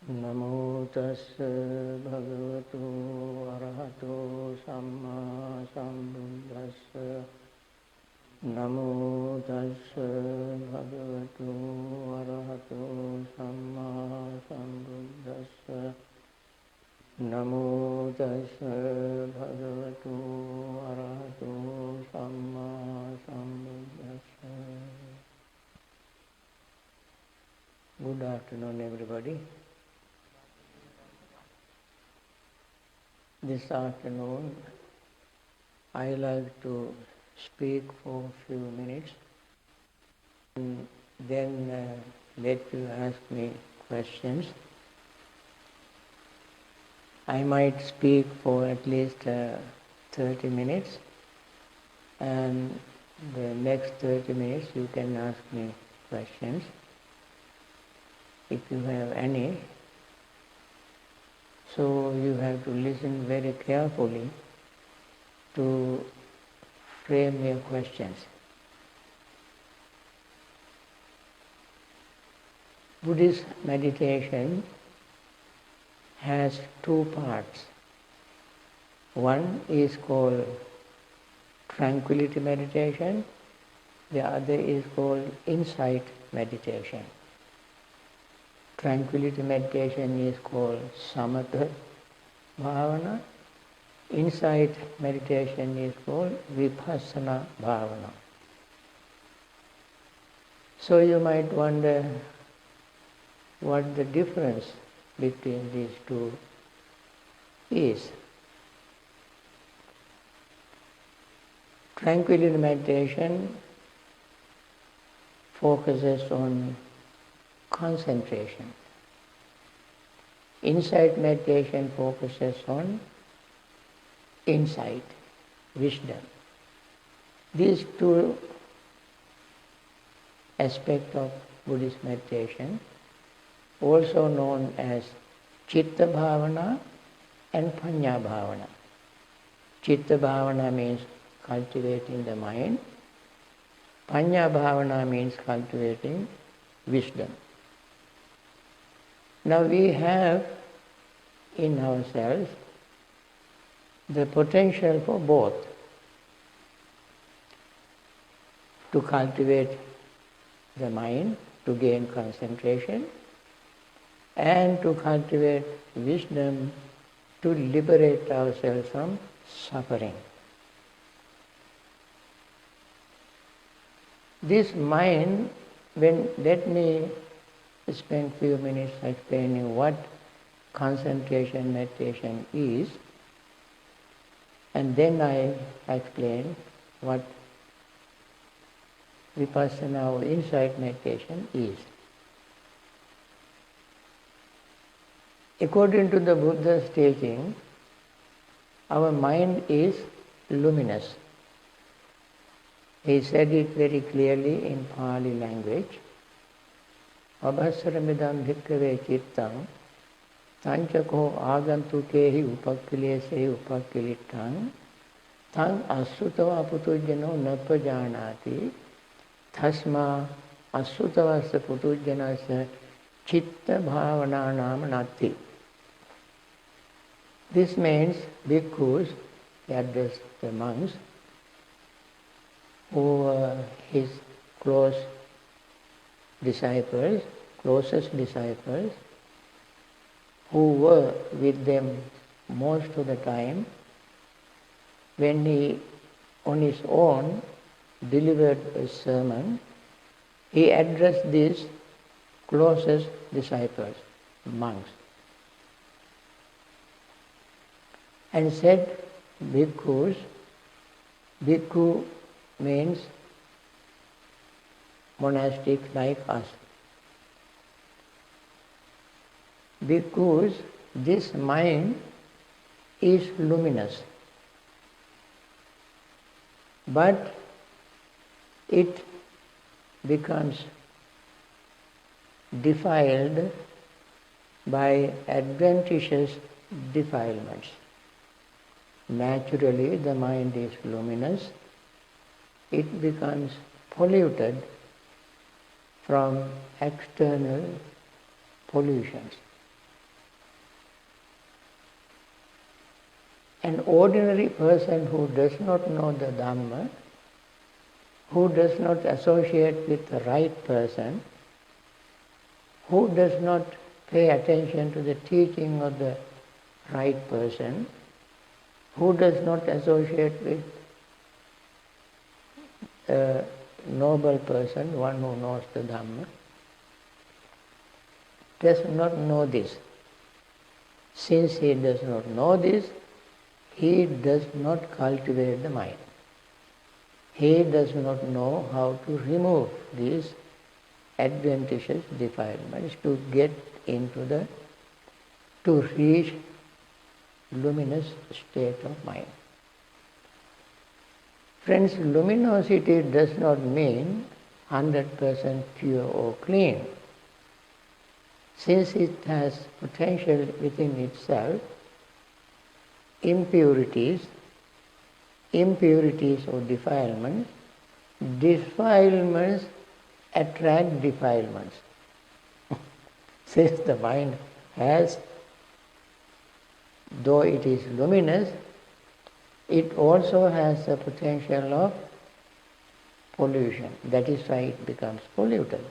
नमो तस्स भगवतो अरहतो सम्मा सम्बुद्दस्स नमो तस्स भगवतो अरहतो सम्मा सम्बुद्दस्स नमो तस्स भगवतो अरहतो सम्मा सम्बुद्दस्स. Good afternoon, everybody. This afternoon, I like to speak for a few minutes and then let you ask me questions. I might speak for at least 30 minutes, and the next 30 minutes you can ask me questions if you have any. So you have to listen very carefully to frame your questions. Buddhist meditation has two parts. One is called tranquility meditation, the other is called insight meditation. Tranquility meditation is called samatha bhavana. Insight meditation is called vipassana bhavana. So you might wonder what the difference between these two is. Tranquility meditation focuses on concentration. Insight meditation focuses on insight, wisdom. These two aspects of Buddhist meditation, also known as Chitta Bhavana and Panya Bhavana. Chitta Bhavana means cultivating the mind. Panya Bhavana means cultivating wisdom. Now we have in ourselves the potential for both, to cultivate the mind, to gain concentration, and to cultivate wisdom, to liberate ourselves from suffering. This mind, let me spend few minutes explaining what concentration meditation is, and then I explain what vipassana or insight meditation is. According to the Buddha's teaching, our mind is luminous. He said it very clearly in Pali language. Abhasaramidam bhikkhave chittam tanchako agantukehi upakkilesehi upakkilittang tang asutava putujjano napajanati thasma asutavassa putujjanassa chitta bhavana nama nati. This means bhikkhus, he addressed the monks, who were his closest disciples, who were with them most of the time. When he, on his own, delivered a sermon, he addressed these closest disciples, monks, and said, bhikkhus, bhikkhu means monastic like us. Bhikkhus, this mind is luminous, but it becomes defiled by adventitious defilements. Naturally, the mind is luminous. It becomes polluted from external pollutions. An ordinary person who does not know the Dhamma, who does not associate with the right person, who does not pay attention to the teaching of the right person, who does not associate with a noble person, one who knows the Dhamma, does not know this. Since he does not know this, he does not cultivate the mind. He does not know how to remove these adventitious defilements to get into to reach luminous state of mind. Friends, luminosity does not mean 100% pure or clean. Since it has potential within itself, impurities or defilements attract defilements. Since the mind has, though it is luminous, it also has the potential of pollution. That is why it becomes polluted.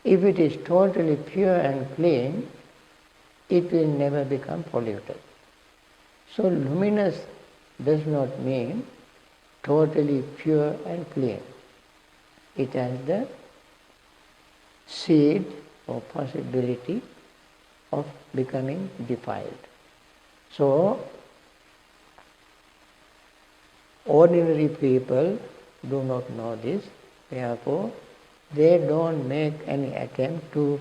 If it is totally pure and clean, it will never become polluted. So luminous does not mean totally pure and clean. It has the seed or possibility of becoming defiled. So, ordinary people do not know this, therefore they don't make any attempt to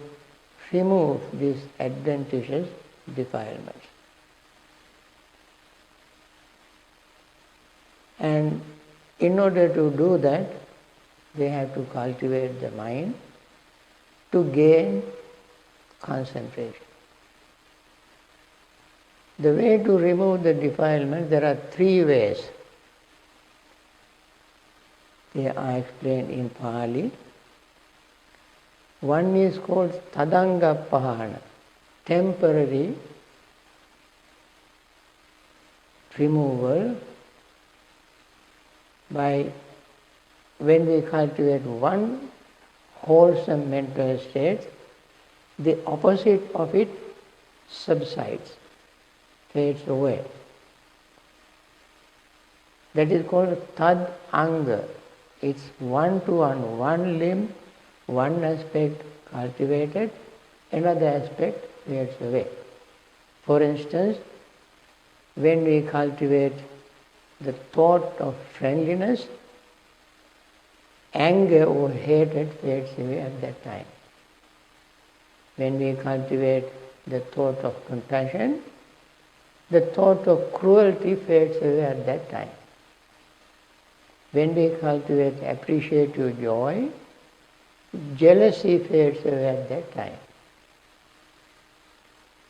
remove these adventitious defilements. And in order to do that, they have to cultivate the mind to gain concentration. The way to remove the defilement, there are 3 ways. They are explained in Pali. One is called Tadanga Pahana, temporary removal by when we cultivate one wholesome mental state, the opposite of it subsides, fades away. That is called Tad Anga. It's one-to-one, one limb, one aspect cultivated, another aspect fades away. For instance, when we cultivate the thought of friendliness, anger or hatred fades away at that time. When we cultivate the thought of compassion, the thought of cruelty fades away at that time. When we cultivate appreciative joy, jealousy fades away at that time.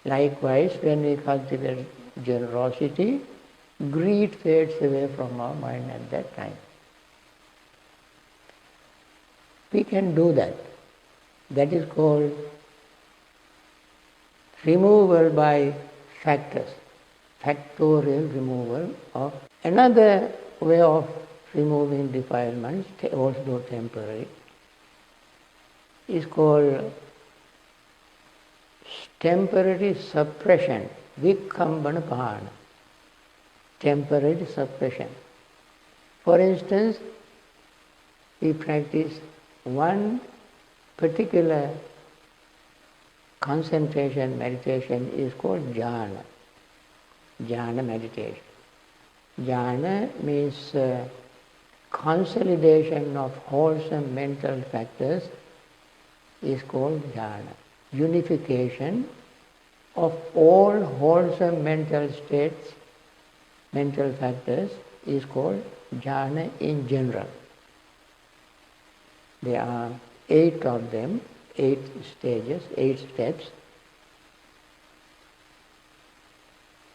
Likewise, when we cultivate generosity, greed fades away from our mind at that time. We can do that. That is called removal by factors, factorial removal of. Another way of removing defilements, also temporary, is called temporary suppression, vikambana pahana, temporary suppression. For instance, we practice one particular concentration meditation is called jhana, jhana meditation. Jhana means consolidation of wholesome mental factors is called jhana. Unification of all wholesome mental states, mental factors is called jhana in general. There are 8 of them, 8 stages, 8 steps.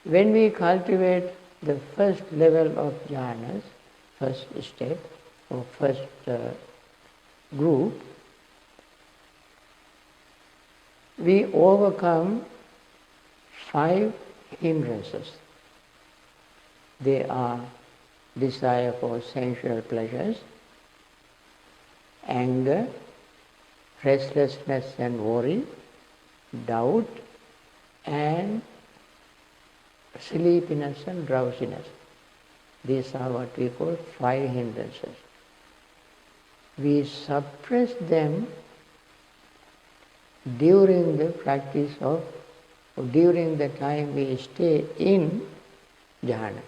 When we cultivate the first level of jhanas, first step or first group, we overcome 5 hindrances. They are desire for sensual pleasures, anger, restlessness and worry, doubt, and sleepiness and drowsiness. These are what we call 5 hindrances. We suppress them during the practice of, during the time we stay in jhana.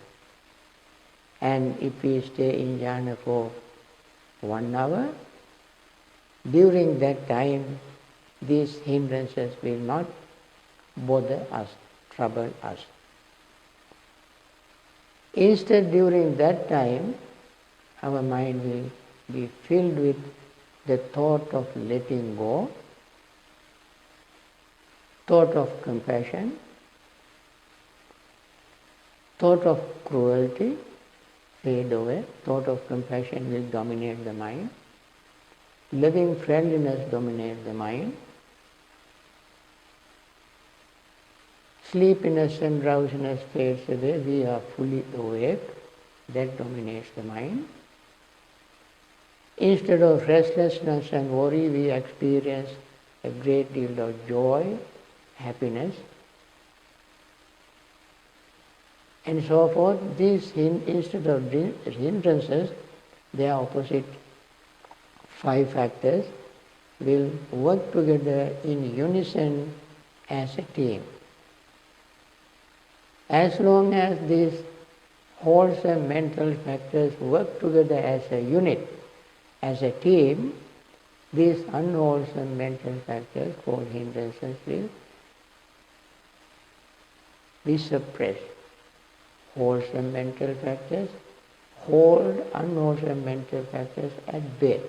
And if we stay in jhana for 1 hour, during that time these hindrances will not bother us, trouble us. Instead, during that time, our mind will be filled with the thought of letting go, thought of compassion, thought of cruelty fade away, thought of compassion will dominate the mind, loving friendliness dominates the mind, sleepiness and drowsiness fades away, we are fully awake, that dominates the mind. Instead of restlessness and worry, we experience a great deal of joy, happiness, and so forth. These, instead of hindrances, their opposite 5 factors will work together in unison as a team. As long as these wholesome mental factors work together as a unit, as a team, these unwholesome mental factors called hindrances will be suppressed. Wholesome mental factors hold unwholesome mental factors at bay.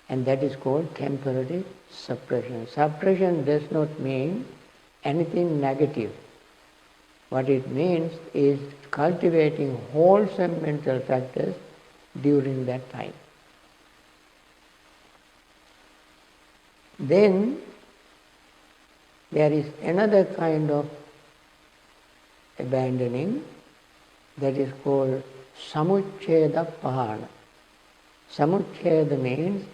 And that is called temporary suppression. Suppression does not mean anything negative. What it means is cultivating wholesome mental factors during that time. Then there is another kind of abandoning that is called samucceda pahana. Samucceda means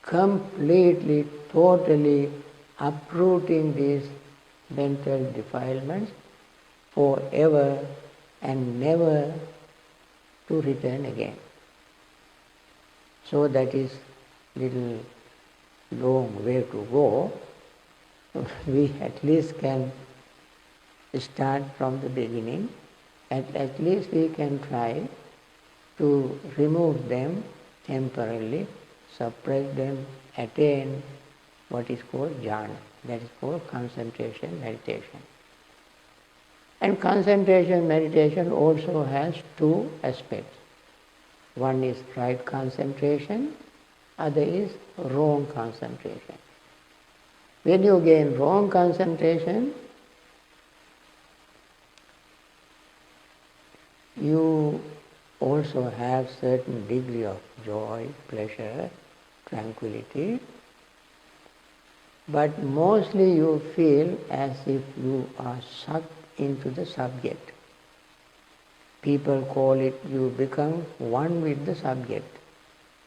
completely, totally uprooting these mental defilements forever and never to return again. So that is little long way to go. We at least can start from the beginning, and at least we can try to remove them temporarily, suppress them, attain what is called jhana, that is called concentration meditation. And concentration meditation also has 2 aspects. One is right concentration, other is wrong concentration. When you gain wrong concentration, you also have certain degree of joy, pleasure, tranquility, but mostly you feel as if you are sucked into the subject. People call it you become one with the subject,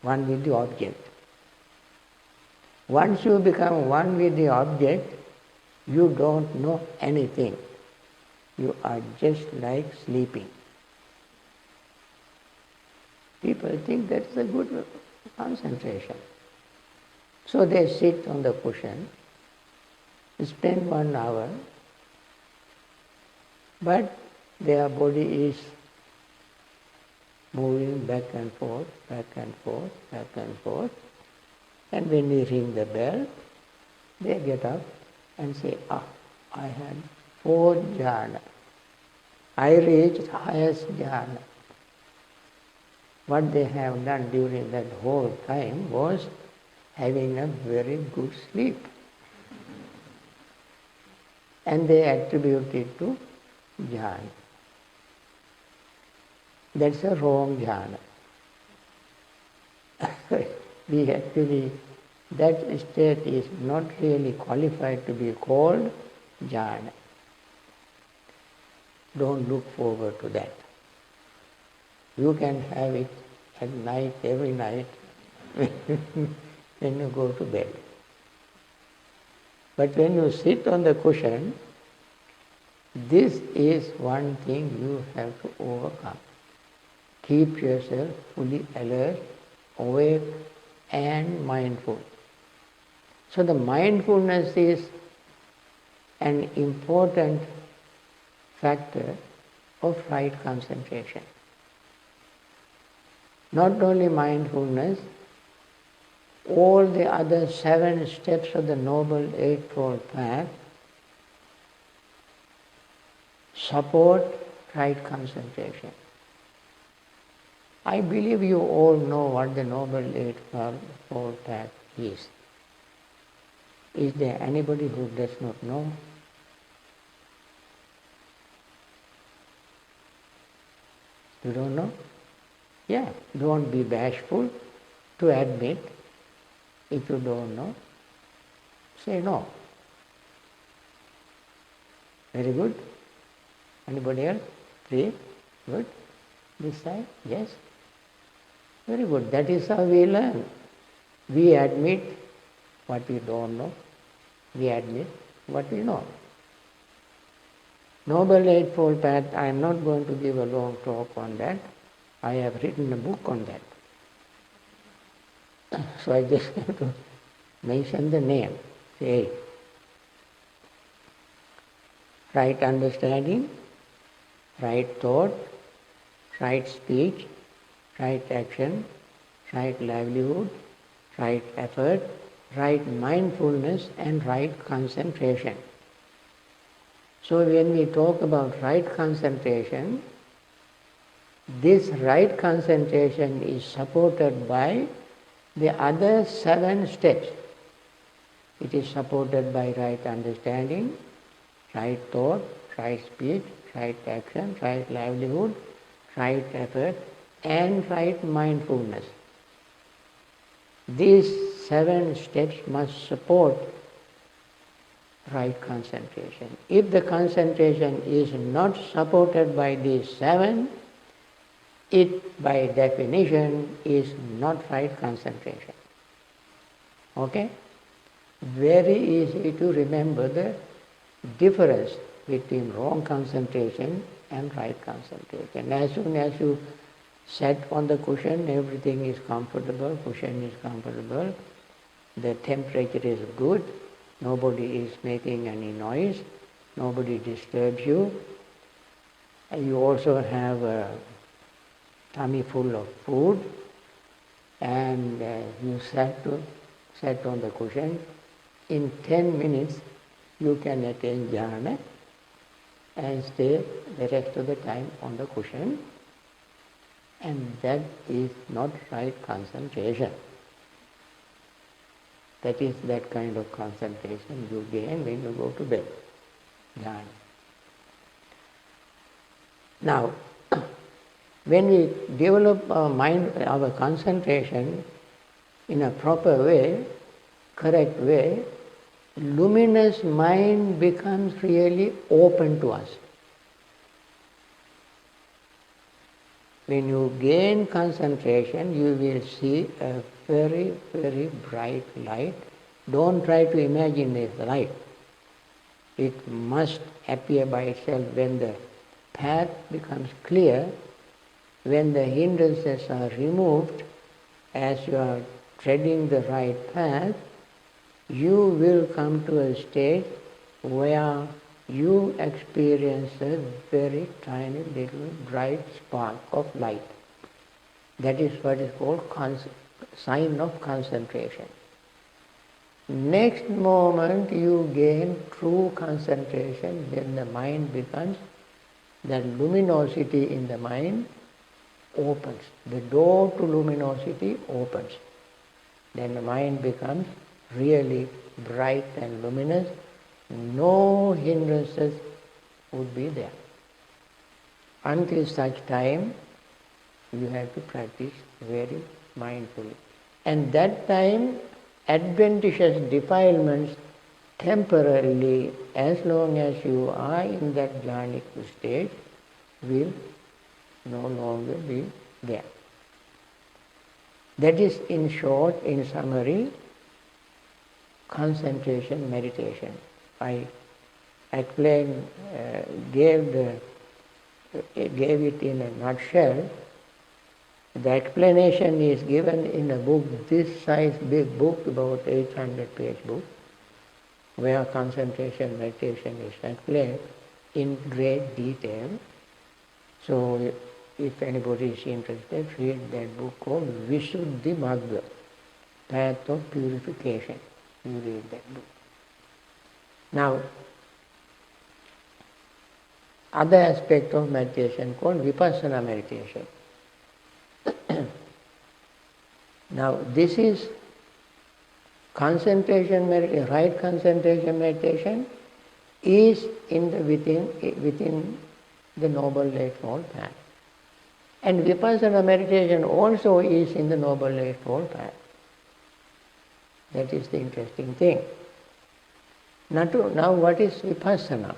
one with the object. Once you become one with the object, you don't know anything. You are just like sleeping. People think that's a good concentration. So they sit on the cushion, spend 1 hour, but their body is moving back and forth, back and forth, back and forth. And when we ring the bell, they get up and say, I had 4 jhana. I reached highest jhana. What they have done during that whole time was having a very good sleep. And they attribute it to jhana. That's a wrong jhana. That state is not really qualified to be called jhana. Don't look forward to that. You can have it at night, every night, when you go to bed. But when you sit on the cushion, this is one thing you have to overcome. Keep yourself fully alert, awake and mindful. So the mindfulness is an important factor of right concentration. Not only mindfulness, all the other 7 steps of the Noble Eightfold Path support right concentration. I believe you all know what the Noble Eightfold Path is. Is there anybody who does not know? You don't know? Yeah, don't be bashful to admit if you don't know. Say no. Very good. Anybody else? 3. Good. This side? Yes. Very good. That is how we learn. We admit what we don't know. We admit what we know. Noble Eightfold Path, I am not going to give a long talk on that. I have written a book on that. So I just have to mention the name. Say, right understanding, right thought, right speech, right action, right livelihood, right effort, right mindfulness and right concentration. So when we talk about right concentration, this right concentration is supported by the other 7 steps. It is supported by right understanding, right thought, right speech, right action, right livelihood, right effort, and right mindfulness. These 7 steps must support right concentration. If the concentration is not supported by these 7, it by definition is not right concentration. Okay? Very easy to remember the difference between wrong concentration and right concentration. As soon as you sat on the cushion, everything is comfortable, cushion is comfortable, the temperature is good, nobody is making any noise, nobody disturbs you. You also have a tummy full of food, and you sat on the cushion. In 10 minutes you can attain jhana and stay the rest of the time on the cushion, and that is not right concentration. That is that kind of concentration you gain when you go to bed. Jhana. Now, when we develop our mind, our concentration in a proper way, correct way, luminous mind becomes really open to us. When you gain concentration, you will see a very, very bright light. Don't try to imagine this light. It must appear by itself when the path becomes clear. When the hindrances are removed, as you are treading the right path, you will come to a state where you experience a very tiny little bright spark of light. That is what is called sign of concentration. Next moment you gain true concentration when the mind becomes, that luminosity in the mind opens. The door to luminosity opens. Then the mind becomes really bright and luminous. No hindrances would be there. Until such time, you have to practice very mindfully. And that time, adventitious defilements temporarily, as long as you are in that jhanic state, will no longer be there. That is, in short, in summary, concentration meditation. I explained, gave it in a nutshell. The explanation is given in a book, this size big book, about 800-page book, where concentration meditation is explained in great detail. So if anybody is interested, read that book called Vishuddhi Magga, Path of Purification. You read that book. Now, other aspect of meditation called Vipassana meditation. Now, this is concentration meditation, right concentration meditation is within the Noble Eightfold Path. And Vipassana meditation also is in the Noble Eightfold Path. That is the interesting thing. Now what is Vipassana?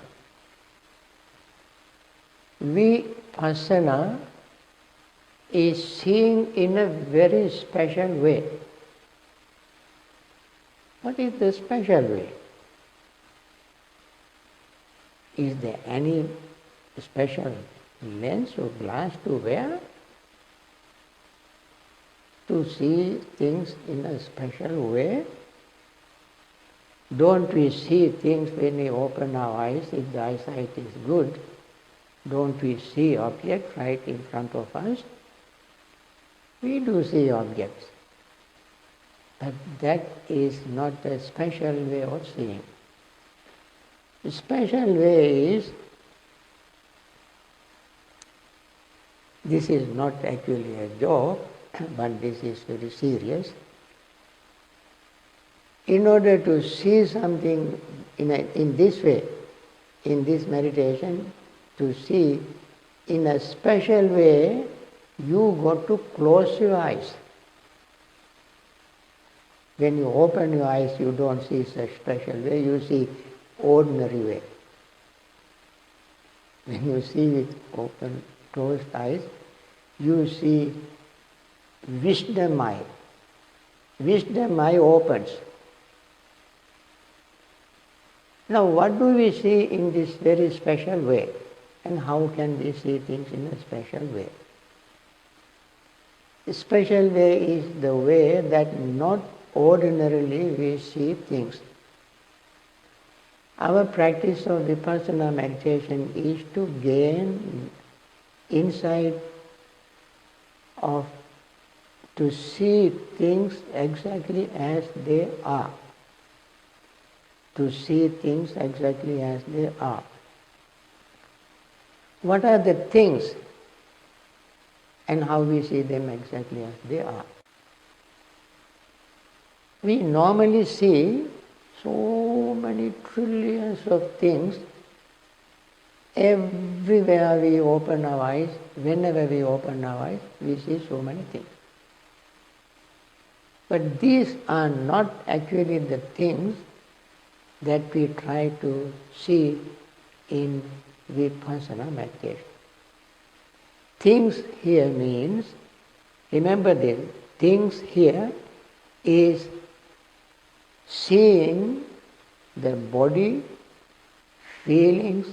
Vipassana is seeing in a very special way. What is the special way? Is there any special lens or glass to wear to see things in a special way? Don't we see things when we open our eyes, if the eyesight is good? Don't we see objects right in front of us? We do see objects. But that is not a special way of seeing. The special way is, this is not actually a joke, but this is very serious. In order to see something in this way, in this meditation, to see in a special way, you got to close your eyes. When you open your eyes, you don't see such special way, you see ordinary way. When you see with open, closed eyes, you see wisdom eye. Wisdom eye opens. Now what do we see in this very special way? And how can we see things in a special way? The special way is the way that not ordinarily we see things. Our practice of Vipassana meditation is to gain insight of, to see things exactly as they are. To see things exactly as they are. What are the things and how we see them exactly as they are? We normally see so many trillions of things everywhere we open our eyes, whenever we open our eyes, we see so many things. But these are not actually the things that we try to see in Vipassana meditation. Things here means, remember this, things here is seeing the body, feelings,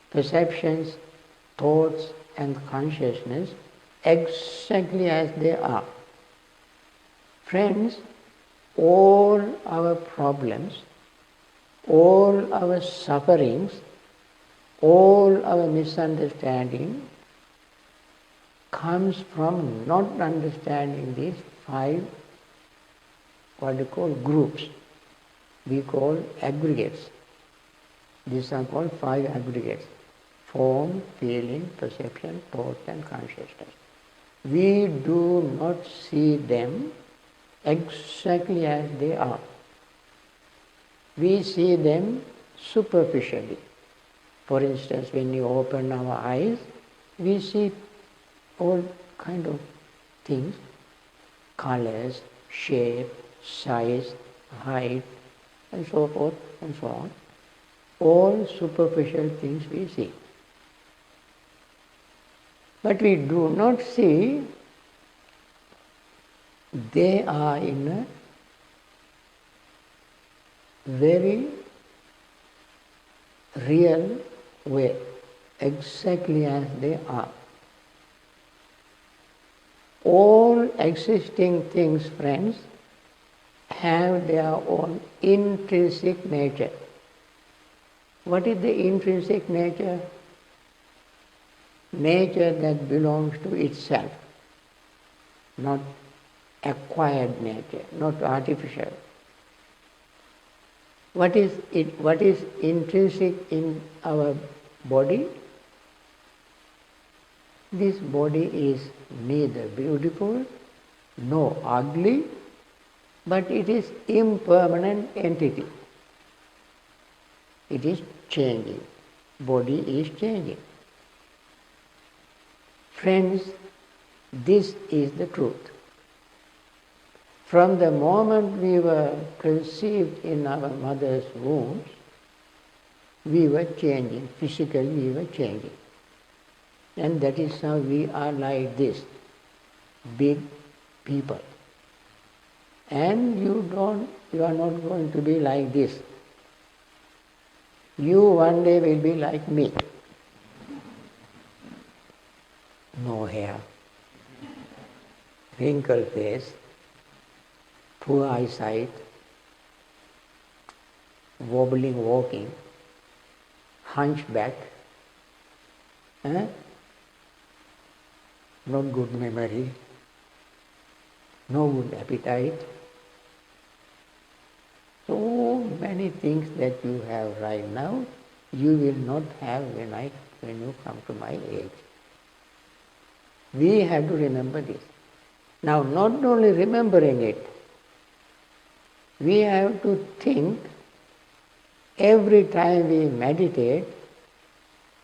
perceptions, thoughts and consciousness exactly as they are. Friends, all our problems, all our sufferings, all our misunderstanding comes from not understanding these 5, what we call groups. We call aggregates. These are called 5 aggregates: form, feeling, perception, thought and consciousness. We do not see them exactly as they are. We see them superficially. For instance, when you open our eyes, we see all kind of things, colors, shape, size, height, and so forth and so on. All superficial things we see. But we do not see they are in a very real way, exactly as they are. All existing things, friends, have their own intrinsic nature. What is the intrinsic nature? Nature that belongs to itself, not acquired nature, not artificial. What is it? What is intrinsic in our body? This body is neither beautiful nor ugly, but it is impermanent entity. It is changing. Body is changing. Friends, this is the truth. From the moment we were conceived in our mother's womb, we were changing. Physically we were changing. And that is how we are like this, big people. And you are not going to be like this. You one day will be like me. No hair, wrinkled face, poor eyesight, wobbling walking, hunchback, not good memory, no good appetite. So many things that you have right now, you will not have when you come to my age. We have to remember this. Now, not only remembering it, we have to think every time we meditate,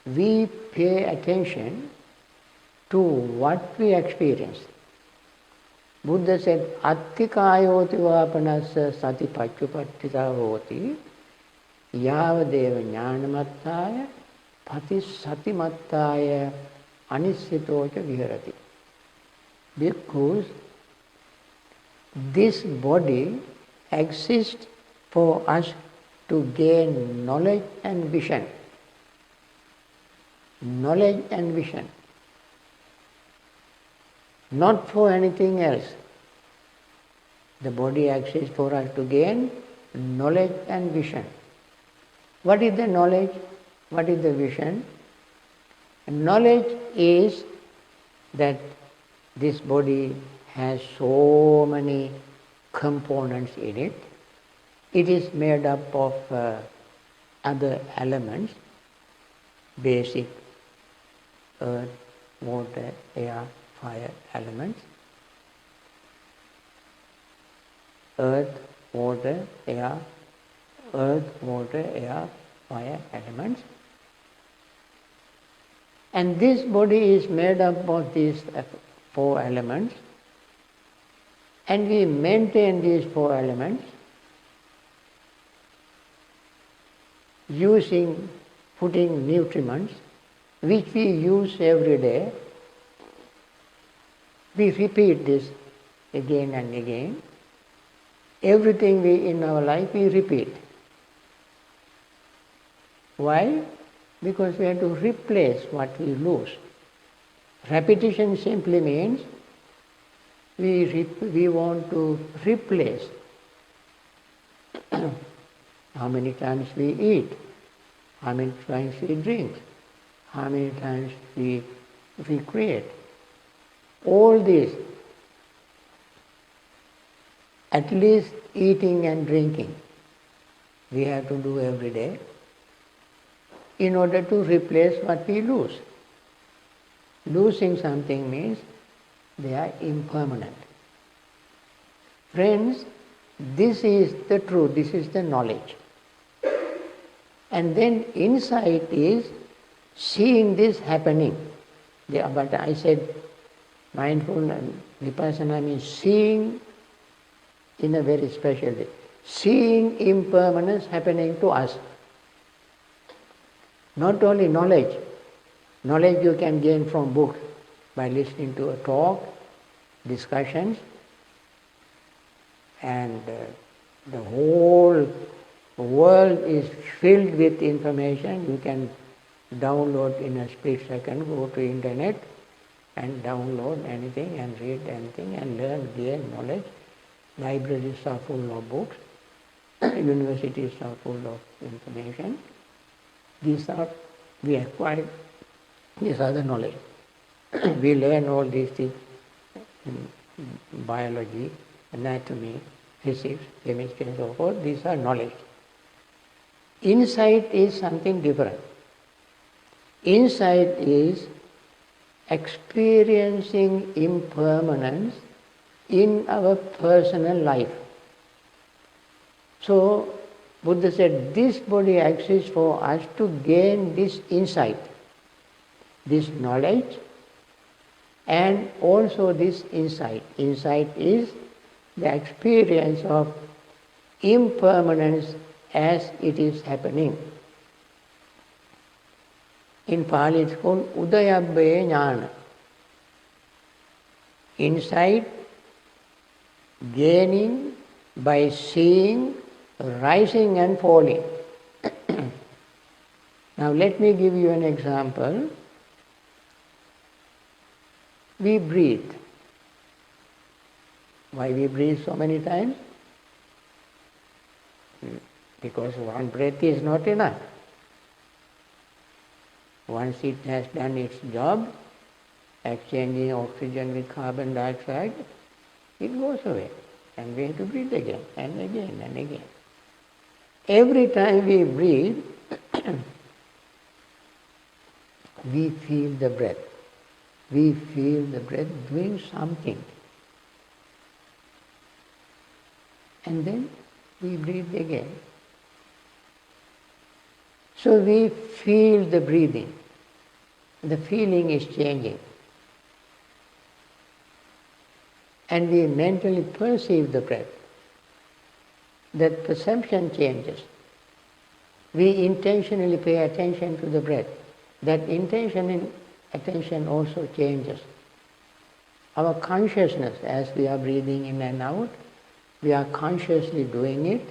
we pay attention to what we experience. Buddha said, Attikayoti vapanassa sati pachupattita hoti yavadeva jnanamattaya pati satimattaya anisitocha viharati. Because this body exists for us to gain knowledge and vision. Knowledge and vision. Not for anything else. The body exists for us to gain knowledge and vision. What is the knowledge? What is the vision? Knowledge is that this body has so many components in it. It is made up of other elements, basic earth, water, air, fire elements. Earth, water, air, fire elements. And this body is made up of these four elements, and we maintain these four elements putting nutriments which we use every day. We repeat this again and again. Everything in our life we repeat. Why? Because we have to replace what we lose. Repetition simply means we want to replace how many times we eat, how many times we drink, how many times we recreate. All this, at least eating and drinking, we have to do every day in order to replace what we lose. Losing something means they are impermanent. Friends, this is the truth, this is the knowledge. And then insight is seeing this happening. But I said mindfulness, vipassana means seeing in a very special way. Seeing impermanence happening to us. Not only knowledge. Knowledge you can gain from books, by listening to a talk, discussions, and the whole world is filled with information. You can download in a split second, go to internet and download anything and read anything and learn, gain knowledge. Libraries are full of books, universities are full of information. These are, we acquire, these are the knowledge. We learn all these things in biology, anatomy, physics, chemistry and so forth. These are knowledge. Insight is something different. Insight is experiencing impermanence in our personal life. So, Buddha said this body exists for us to gain this insight, this knowledge, and also this insight. Insight is the experience of impermanence as it is happening. In Pali it's called Udayabbe Jnana. Insight, gaining by seeing, rising and falling. Now let me give you an example. We breathe. Why we breathe so many times? Because one breath is not enough. Once it has done its job, exchanging oxygen with carbon dioxide, it goes away. And we have to breathe again and again and again. Every time we breathe, we feel the breath. We feel the breath doing something. And then we breathe again. So we feel the breathing. The feeling is changing. And we mentally perceive the breath. That perception changes. We intentionally pay attention to the breath. That intention and attention also changes. Our consciousness, as we are breathing in and out, we are consciously doing it,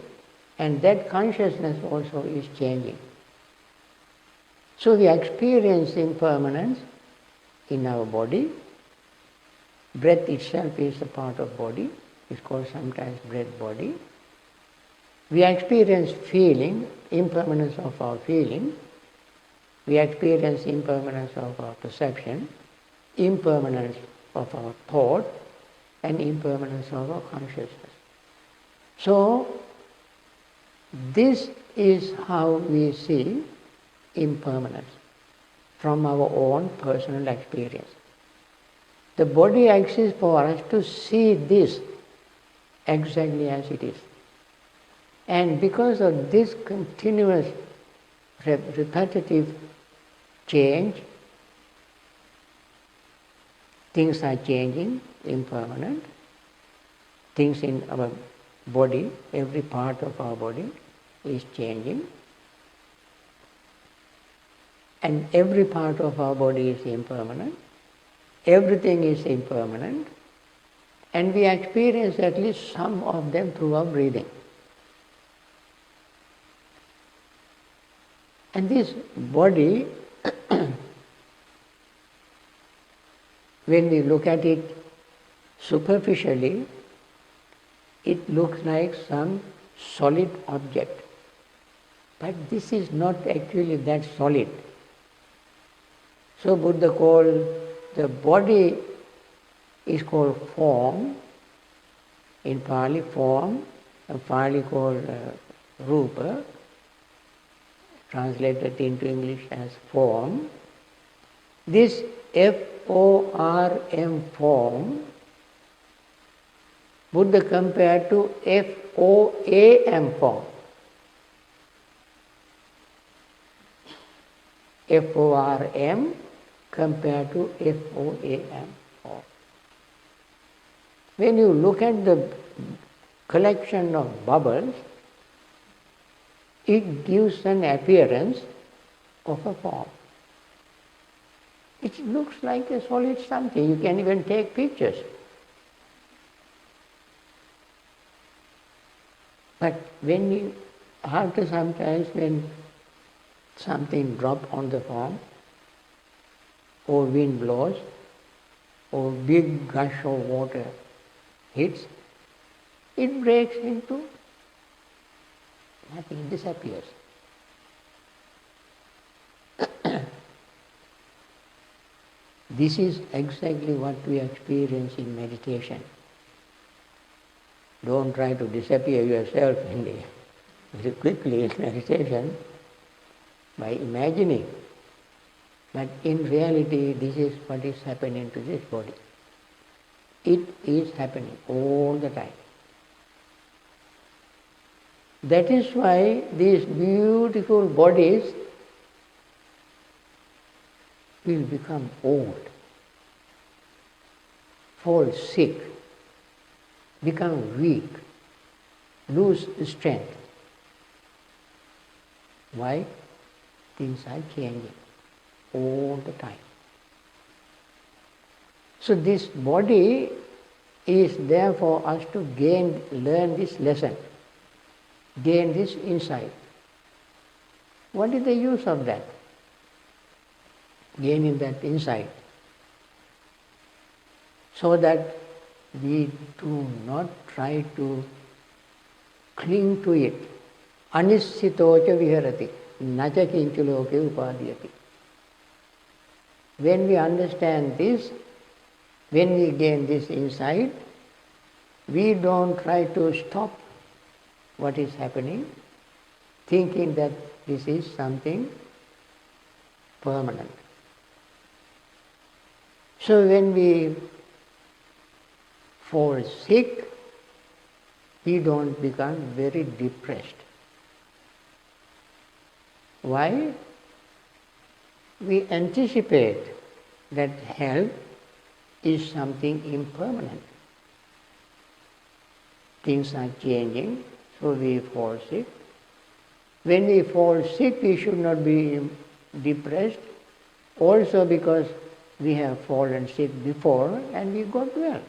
and that consciousness also is changing. So we experience impermanence in our body. Breath itself is a part of body. It's called sometimes breath body. We experience feeling, impermanence of our feeling. We experience impermanence of our perception, impermanence of our thought, and impermanence of our consciousness. So, this is how we see impermanence from our own personal experience. The body exists for us to see this exactly as it is. And because of this continuous repetitive change, things are changing, impermanent. Things in our body, every part of our body is changing. And every part of our body is impermanent. Everything is impermanent. And we experience at least some of them through our breathing. And this body, when we look at it superficially, it looks like some solid object. But this is not actually that solid. So Buddha called the body is called form, in Pali form, in Pali called rupa, translated into English as form. This F-O-R-M form, Buddha compared to F-O-A-M form. F-O-R-M compared to F-O-A-M form. When you look at the collection of bubbles, it gives an appearance of a form. It looks like a solid something. You can even take pictures. But after sometimes when something drops on the form, or wind blows, or big gush of water hits, it breaks into nothing, it disappears. This is exactly what we experience in meditation. Don't try to disappear yourself very quickly in meditation by imagining. But in reality, this is what is happening to this body. It is happening all the time. That is why these beautiful bodies will become old, fall sick, become weak, lose strength. Why? Things are changing all the time. So this body is there for us to learn this lesson, gain this insight. What is the use of that? Gaining that insight, so that we do not try to cling to it. Anissitocha viharati, nacha kinchu loke upadhyati. When we understand this, when we gain this insight, we don't try to stop what is happening, thinking that this is something permanent. So when we fall sick, we don't become very depressed. Why? We anticipate that health is something impermanent. Things are changing, so we fall sick. When we fall sick, we should not be depressed, also because we have fallen sick before and we got well.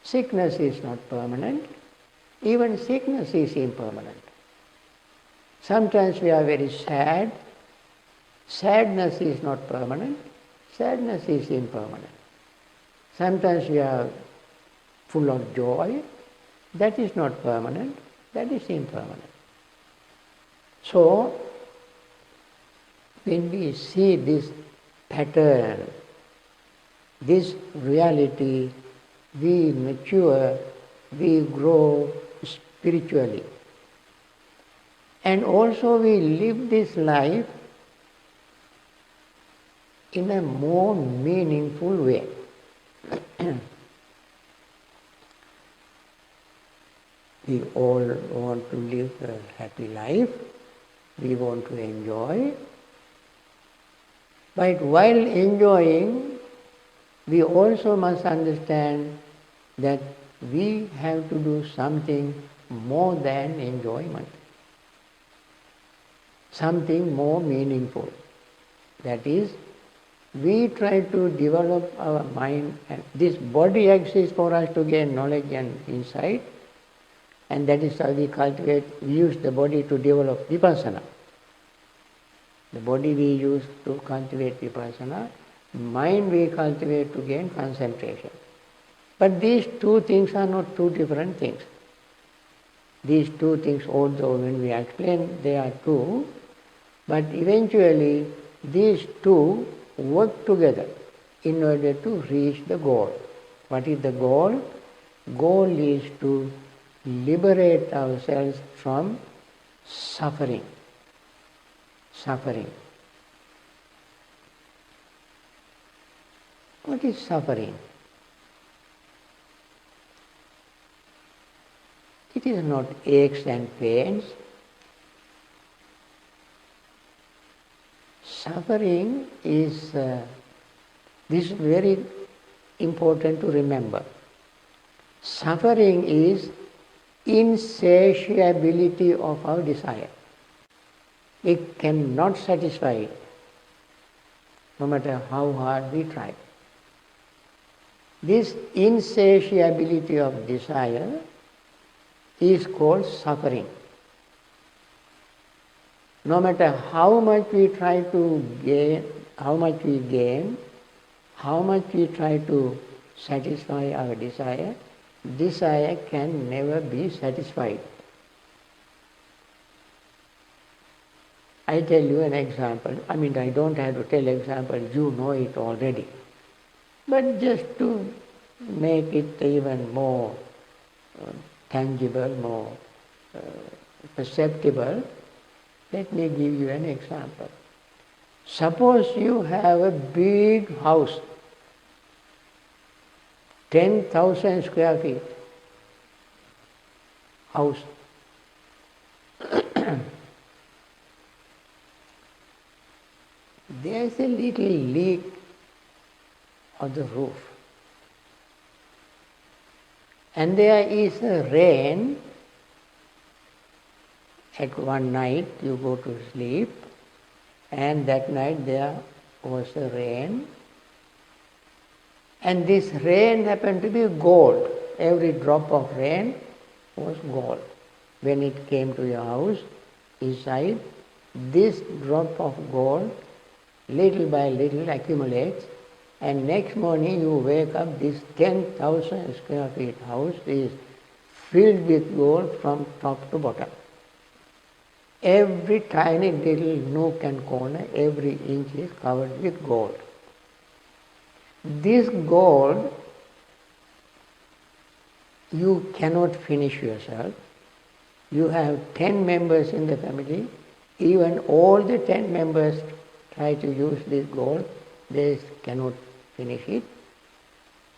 Sickness is not permanent. Even sickness is impermanent. Sometimes we are very sad. Sadness is not permanent. Sadness is impermanent. Sometimes we are full of joy. That is not permanent. That is impermanent. So, when we see this pattern, this reality, we mature, we grow spiritually. And also we live this life in a more meaningful way. We all want to live a happy life, we want to enjoy. But while enjoying, we also must understand that we have to do something more than enjoyment, something more meaningful. That is, we try to develop our mind, and this body exists for us to gain knowledge and insight, and that is how we use the body to develop vipassana. The body we use to cultivate vipassana, mind we cultivate to gain concentration. But these two things are not two different things. These two things, although when we explain they are two, but eventually these two work together in order to reach the goal. What is the goal? Goal is to liberate ourselves from suffering. Suffering. What is suffering? It is not aches and pains. Suffering is, this is very important to remember. Suffering is insatiability of our desire. We cannot satisfy it. no matter how hard we try. This insatiability of desire is called suffering. No matter how much we try to gain, how much we gain, how much we try to satisfy our desire, desire can never be satisfied. I tell you an example. I don't have to tell examples, you know it already. But just to make it even more tangible, more perceptible, let me give you an example. Suppose you have a big house, 10,000 square feet house. There's a little leak on the roof. And there is a rain. At one night you go to sleep, and that night there was a rain. And this rain happened to be gold. Every drop of rain was gold. When it came to your house, inside, this drop of gold, little by little accumulates, and next morning you wake up, this 10,000 square feet house is filled with gold from top to bottom. Every tiny little nook and corner, every inch is covered with gold. This gold, you cannot finish yourself. You have 10 members in the family. Even all the 10 members try to use this gold, they cannot finish it.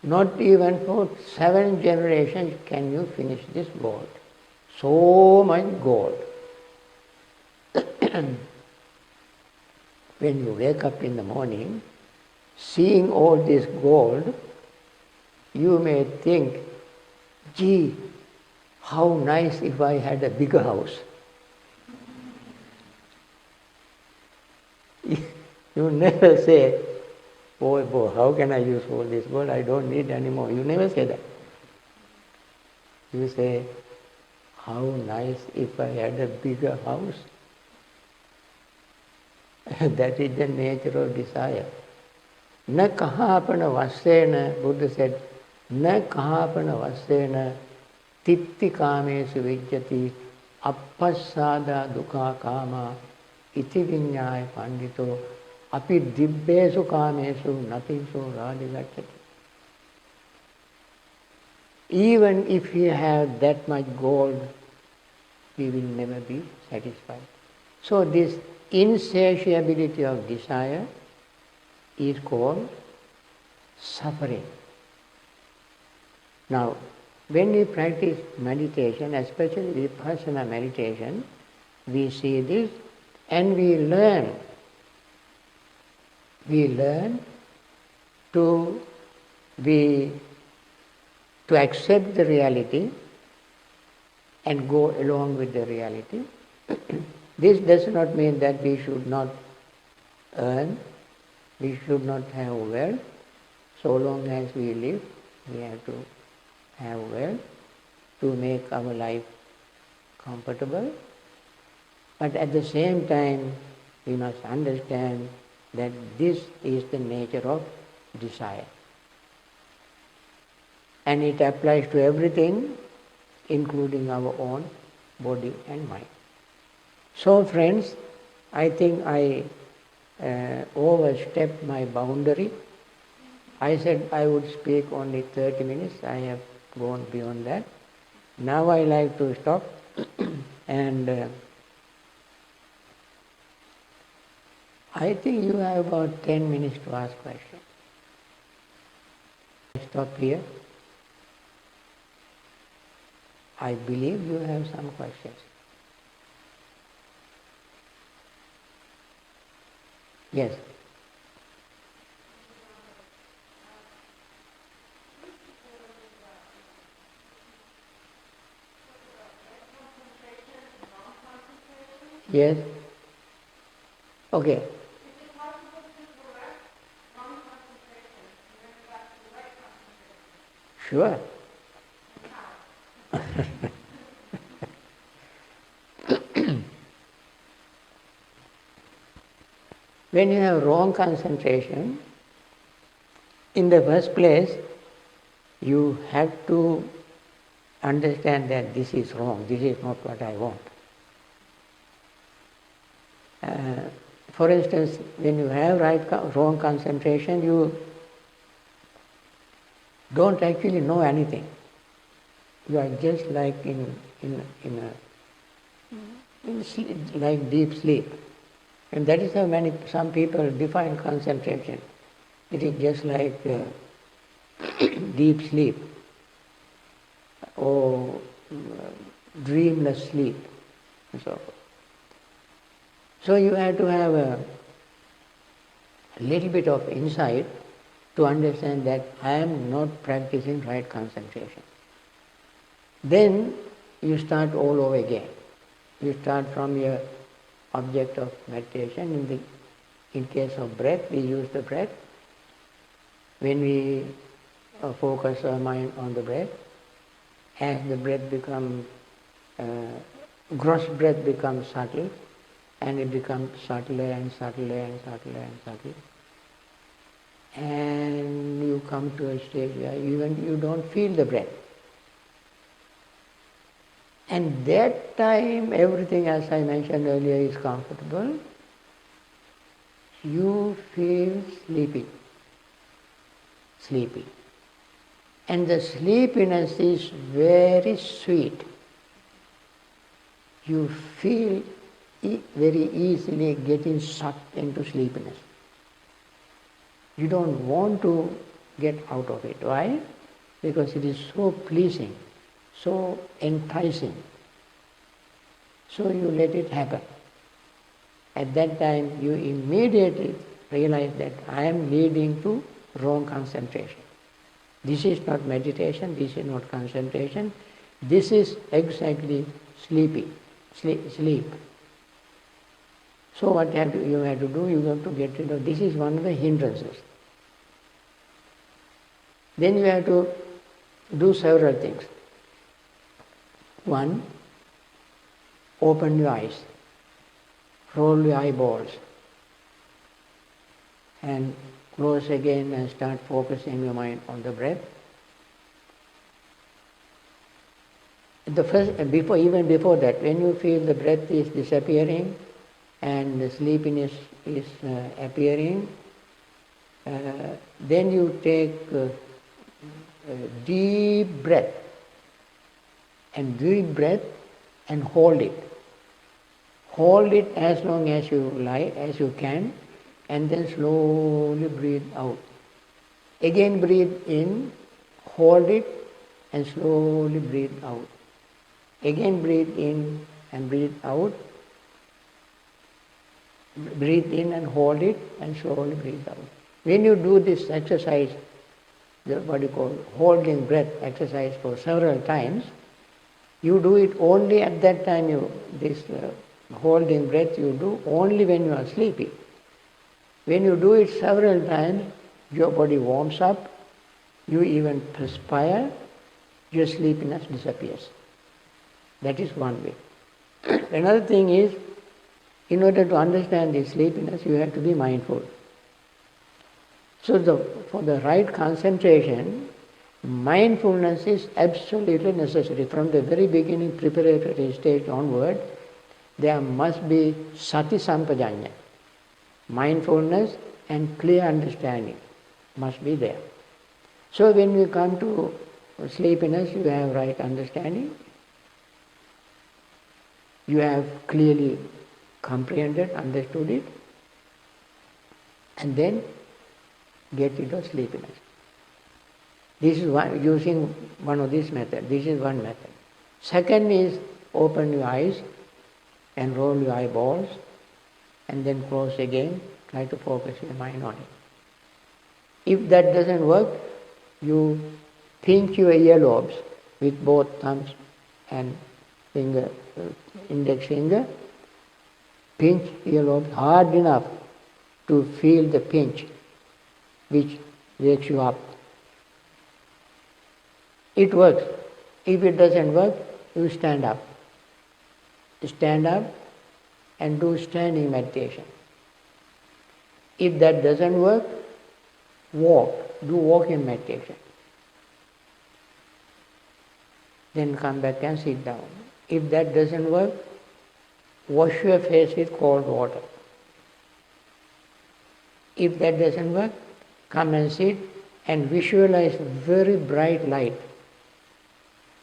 Not even for 7 generations can you finish this gold. So much gold. When you wake up in the morning, seeing all this gold, you may think, gee, how nice if I had a bigger house. You never say, boy, how can I use all this gold? I don't need any more. You never say that. You say, how nice if I had a bigger house. That is the nature of desire. Na kahapana vasena, Buddha said, na kahapana vasena tipti kamesu vijjati appasada dukha kama iti vinyaya pandito api dibbesu kamesu natinso radhigacchati. Even if we have that much gold, we will never be satisfied. So this insatiability of desire is called suffering. Now, when we practice meditation, especially vipassana meditation, we see this and we learn. We learn to accept the reality and go along with the reality. This does not mean that we should not earn, we should not have wealth. So long as we live, we have to have wealth to make our life comfortable. But at the same time, we must understand that this is the nature of desire. And it applies to everything, including our own body and mind. So friends, I think I overstepped my boundary. I said I would speak only 30 minutes. I have gone beyond that. Now I like to stop and I think you have about 10 minutes to ask questions. Stop here. I believe you have some questions. Yes. Yes. Okay. Sure. When you have wrong concentration, in the first place, you have to understand that this is wrong, this is not what I want. For instance, when you have wrong concentration, you don't actually know anything. You are just like in sleep, like deep sleep. And that is how some people define concentration. It is just like deep sleep or dreamless sleep and so forth. So you have to have a little bit of insight to understand that I am not practicing right concentration. Then you start all over again. You start from your object of meditation. In case of breath, we use the breath. When we focus our mind on the breath, as the breath becomes, gross breath becomes subtle, and it becomes subtler and subtler and subtler and subtler. And you come to a stage where even you don't feel the breath. And that time everything, as I mentioned earlier, is comfortable. You feel sleepy. And the sleepiness is very sweet. You feel very easily getting sucked into sleepiness. You don't want to get out of it. Why? Because it is so pleasing, so enticing. So you let it happen. At that time, you immediately realize that I am leading to wrong concentration. This is not meditation, this is not concentration, this is exactly sleep. So what you have to do, you have to get rid of, this is one of the hindrances. Then you have to do several things. One, open your eyes, roll your eyeballs, and close again and start focusing your mind on the breath. Even before that, when you feel the breath is disappearing and the sleepiness is appearing, then you take a deep breath and hold it. Hold it as long as you can, and then slowly breathe out. Again breathe in, hold it, and slowly breathe out. Again breathe in and breathe out. Breathe in and hold it, and slowly breathe out. When you do this exercise, what you call holding breath exercise for several times, you do it only at that time. Holding breath you do only when you are sleepy. When you do it several times, your body warms up, you even perspire, your sleepiness disappears. That is one way. Another thing is, in order to understand this sleepiness, you have to be mindful. So for the right concentration, mindfulness is absolutely necessary. From the very beginning, preparatory stage onward, there must be sati sampajanya. Mindfulness and clear understanding must be there. So when we come to sleepiness, you have right understanding. You have clearly comprehended, understood it, and then get rid of sleepiness. This is using one of these methods. This is one method. Second is open your eyes and roll your eyeballs, and then close again. Try to focus your mind on it. If that doesn't work, you pinch your earlobes with both thumbs and index finger. Pinch earlobes hard enough to feel the pinch, which wakes you up. It works. If it doesn't work, you stand up. Stand up and do standing meditation. If that doesn't work, walk. Do walking meditation. Then come back and sit down. If that doesn't work, wash your face with cold water. If that doesn't work, come and sit and visualize very bright light.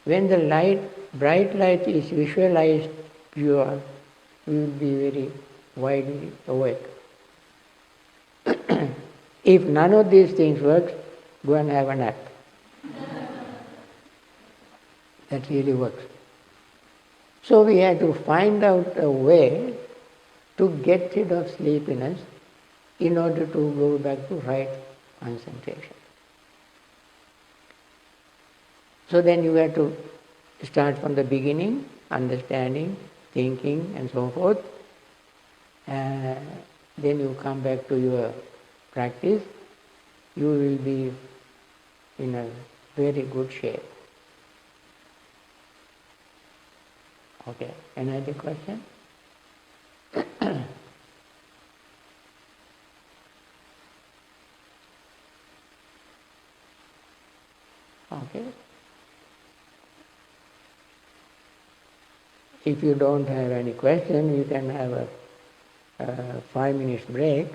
When the bright light is visualized pure, you will be very widely awake. If none of these things works, go and have a nap. That really works. So we have to find out a way to get rid of sleepiness in order to go back to right concentration. So then you have to start from the beginning, understanding, thinking and so forth. Then you come back to your practice, you will be in a very good shape. Okay, any other question? Okay. If you don't have any question, you can have a 5 minutes break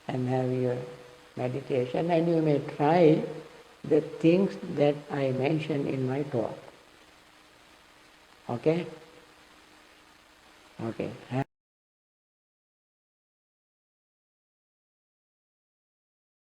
and have your meditation, and you may try the things that I mentioned in my talk. Okay? Okay.